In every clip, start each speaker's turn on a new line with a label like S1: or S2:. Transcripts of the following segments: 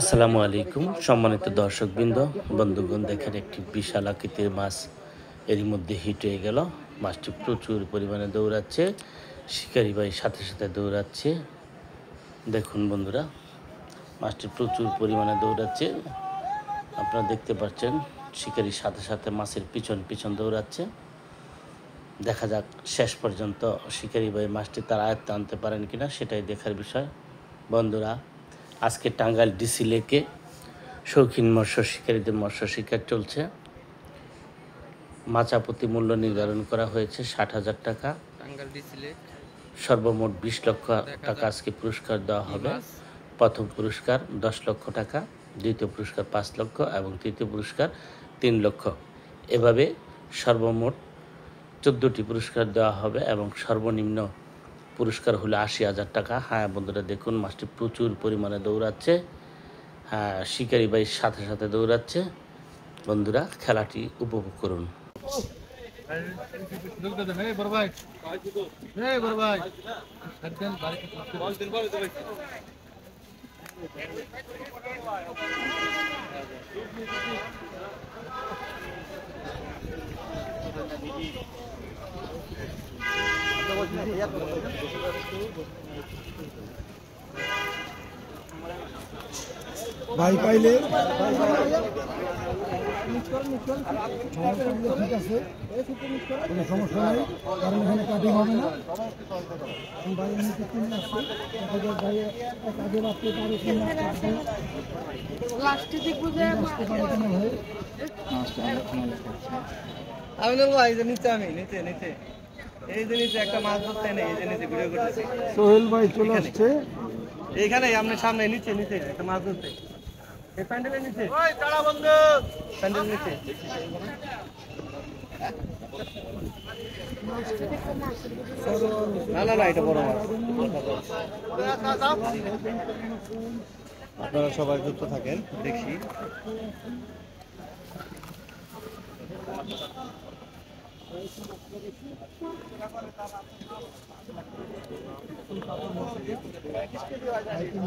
S1: আসসালামু আলাইকুম সম্মানিত দর্শকবৃন্দ, বন্ধুগণ, দেখেন একটি বিশাল আকৃতির মাছ এরই মধ্যে হিট হয়ে গেল। মাছটি প্রচুর পরিমাণে দৌড়াচ্ছে, শিকারি ভাই সাথে সাথে দৌড়াচ্ছে। দেখুন বন্ধুরা, মাছটি প্রচুর পরিমাণে দৌড়াচ্ছে, আপনারা দেখতে পাচ্ছেন। শিকারির সাথে সাথে মাছের পিছন পিছন দৌড়াচ্ছে। দেখা যাক শেষ পর্যন্ত শিকারি ভাই মাছটি তার আয়ত্তে আনতে পারেন কিনা, সেটাই দেখার বিষয়। বন্ধুরা, আজকে টাঙ্গাইল ডিসি লেকে শৌখিন মৎস্য শিকারীদের মৎস্য শিকার চলছে। মাচা প্রতি মূল্য নির্ধারণ করা হয়েছে 60,000 টাকা।
S2: টাঙ্গাইল ডিসি লেক
S1: সর্বমোট 20 লক্ষ টাকা আজকে পুরস্কার দেওয়া হবে। প্রথম পুরস্কার 10 লক্ষ টাকা, দ্বিতীয় পুরস্কার 5 লক্ষ এবং তৃতীয় পুরস্কার 3 লক্ষ। এভাবে সর্বমোট 14টি পুরস্কার দেওয়া হবে এবং সর্বনিম্ন পুরস্কার হলো 80,000 টাকা। হ্যাঁ বন্ধুরা, দেখুন মাছটি প্রচুর পরিমাণে দৌড়াচ্ছে। হ্যাঁ, শিকারি ভাই সাথে সাথে দৌড়াচ্ছে। বন্ধুরা, খেলাটি উপভোগ করুন।
S3: ভাই পাইলে ঠিক আছে, কোনো সমস্যা নাই, কারণ এখানে কাটিং হবে না। ভাই এমনিতে কিনে আসছে, ভাই কাজে রাখতে পারে কিনা ভাই। নিচে এই যে নিচে একটা মাছ ধরতে নেই, এই যে নিচে ভিডিও করতেছে সোহেল ভাই চলে আসছে এইখানে, আপনার সামনে নিচে একটা মাছ ধরতে। এই প্যান্ডেলের নিচে, ওই তাড়া বন্ধু, প্যান্ডেলের নিচে। না এটা বড় মাছ। আপনারা সবাই যুক্ত থাকেন, দেখি।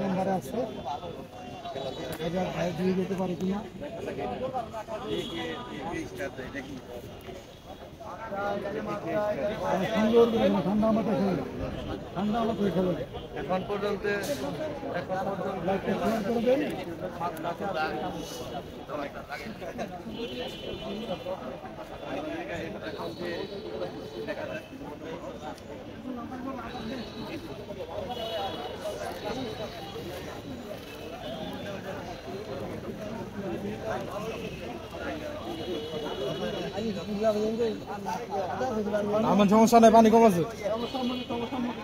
S3: নাম্বারে আছে, ভাই দিয়ে যেতে পারে কিনা। সুন্দর ঠান্ডা আমাকে খেলে, ঠান্ডা আমাকে খেলে। এখন পর্যন্ত আমার সমস্যা নাই, পানি কম আছে,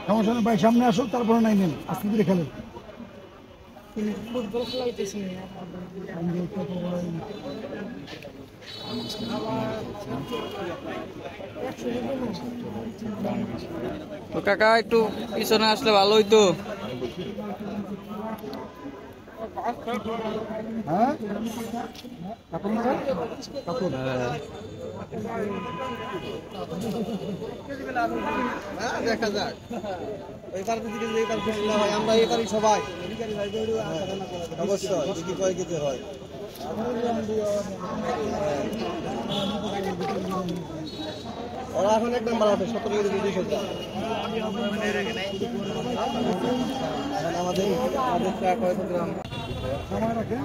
S3: সমস্যা নেই ভাই। সামনে আসুক, তারপরে নাই নেন, আজকে ধীরে খেলেন।
S2: তো কাকা একটু পিছনে আসলে ভালো হইতো।
S3: হ্যাঁ, দেখা যাক এবার আমরা এবারই সবাই অবশ্যই দেখি কয় কেজি হয়। ওরা এখন এক নাম্বার আছে 17 কেজি 200 টাকা। আমাদের কয়েক গ্রাম সময় রাখেন।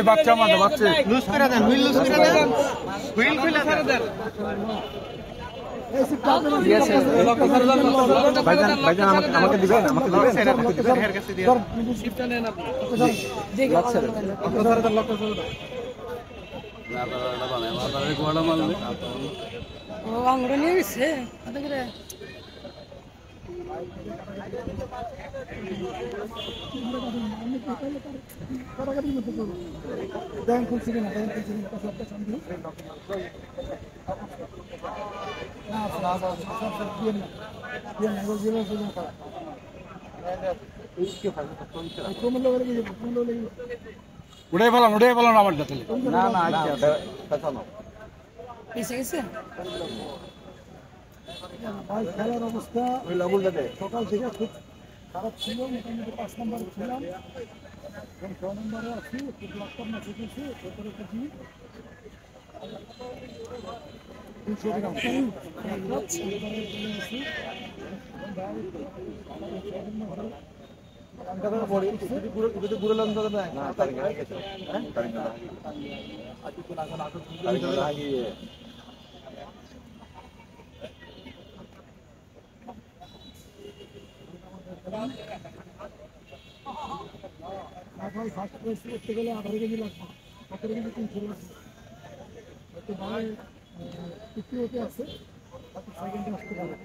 S3: বাচ্চা মাথা বাচ্চা লুজ করে দেন, হুইল লুজ করে দেন, হুইল খুলে ছেড়ে দেন। ভাইজান আমাকে দিবেন, আমাকে দিবেন, এর কাছে দিয়ে শিফটটা নেন আপনি। জি লক ছেড়ে দেন, লক ছেড়ে দেন, লক ছেড়ে দেন। না না বানায় মাথায় গোড়া মারলে ও আঙ্গুরে নিয়ে গেছে আদা করে
S4: উঠে ফেলান আমার যাতে
S5: খেলার অবস্থা সকাল থেকে খুব খারাপ ছিল। মোটামুটি 5 নম্বরে ছিলাম, এখন 6 নম্বরে আছি। খুব লাখটার ম্যাচ খেলছি, 17 কেজি 200 গ্রাম ফার্স্ট প্রাইজ করতে গেলে 18 কেজি লাগবে, 17 কেজি 300 লাগবে। হয়তো ভালো তৃতীয়তে আছে, হয়তো সেকেন্ডে আসতে পারে।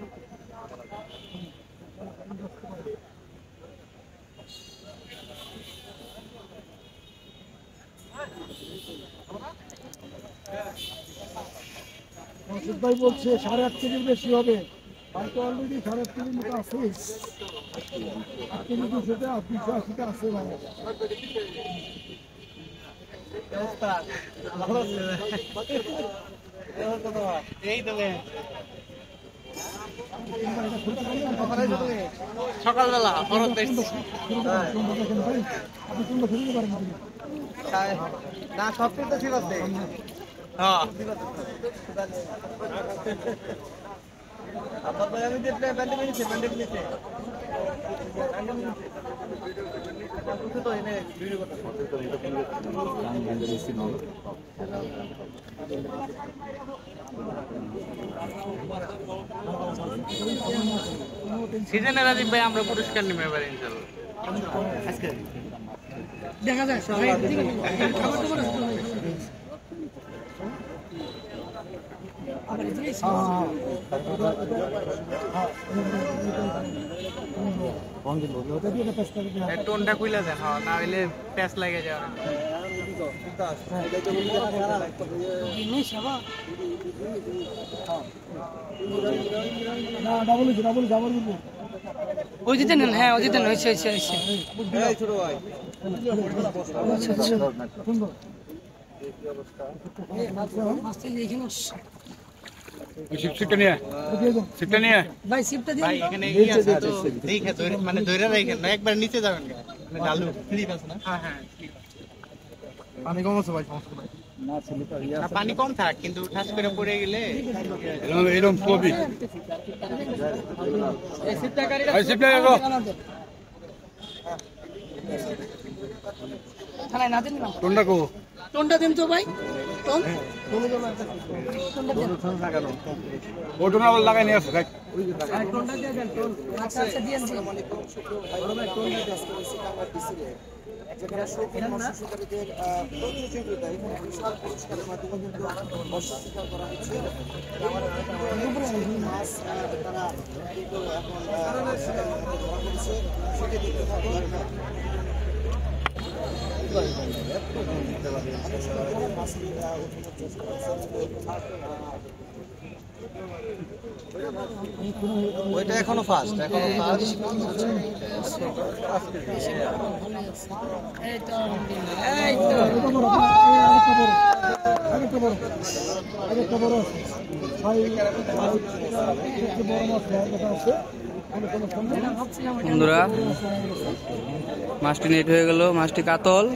S5: রশিদ ভাই বলছে 8.5 কেজির বেশি হবে, হয়তো অলরেডি 8.5 কেজির মতো আছে। 8 কেজি 200তে 280তে আছে ভাই।
S3: সকালবেলা
S5: আপনি কোনটা ফেলতে পারেন
S3: না, সব তো ঠিক আছে। আপনার ভাই আমি দেখলে প্যান্ডেল নিচে তো এনে ভিডিও করতে সিজনে রাজীব ভাই আমরা পুরস্কার নিবে এবার ইনশাআল্লাহ আজকে
S5: দেখা যায় সবাই খাবার তো
S3: টোনটা খুলে দেন, না হইলে প্যাচ লাগে যায়।
S5: ওই দিতে নেন, হ্যাঁ ওই দিতে হয়েছে
S3: ছোট ভাই
S5: ভাই সিপটা দিয়ে
S3: ভাই এখানে কি আছে তো দেখে মানে ধরে রাখেন না, একবার নিচে যাবেন মানে ডালু স্লিপ আছে না। হ্যাঁ হ্যাঁ পানি কম আছে ভাই, সমস্যা নাই। না পানি কম থাক, কিন্তু ঠাস করে পড়ে গেলে
S4: এরকম কবি
S3: এই সিপটা গাড়িটা
S5: থানায় না দিন না
S4: কোনটা কো
S5: টোনটা দিন তো ভাই। টোন
S4: ওটা না লাগাই নিয়ে আসো
S5: টোনটা দিয়ে দেন। টোন আচ্ছা আচ্ছা দিয়ে দিন। যেখানে শৌখিন মৎস্যশিকারীদের প্রতিযোগিতা, এখানে বিশাল পুরস্কারের মাধ্যমে কিন্তু মৎস্য শিকার করা হচ্ছে। মাছ তারা কিন্তু এখন শিকারের মধ্যে ধরা পড়েছে, সেটা দেখতে থাকুন। অনেক সময় যারা মাছ ওঠানোর চেষ্টা করছে, ওইটা এখনো ফার্স্ট
S2: বন্ধুরা মাছটি নেট হয়ে গেল, মাছটি কাতল।